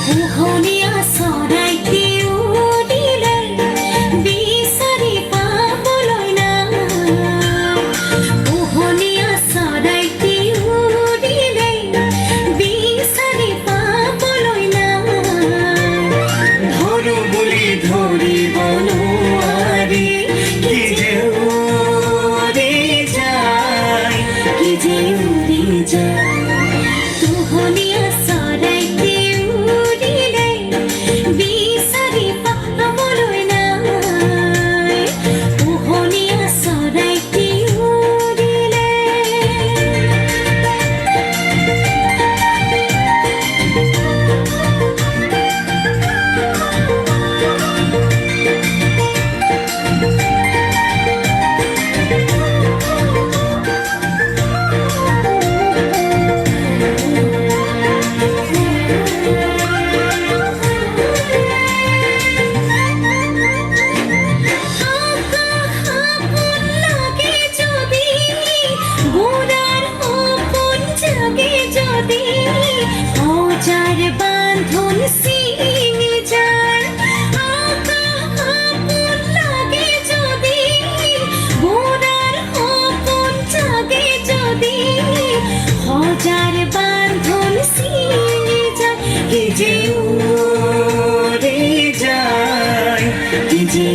পোহনীয়া চৰাইটি উৰিলে বিচাৰি পাবলৈ নাই। পোহনীয়া চৰাইটি উৰিলে বিচাৰি পাবলৈ নাই। ধৰো বুলি ধৰিব নোৱাৰি কি যে উৰি যায়, কি যে উৰি যায়। পোহনীয়া চৰাইটি উৰিলে বিচাৰি পাবলৈ নাই। পোহনীয়া চৰাইটি উৰিলে। অজার বাঁধন ছিঙে যায়, আকাশ আপন লাগে যদি, গোড়ার সপোন জাগে যদি, অজার বাঁধন ছিঙে যায়, কি যে উড়ে যায়, কি যে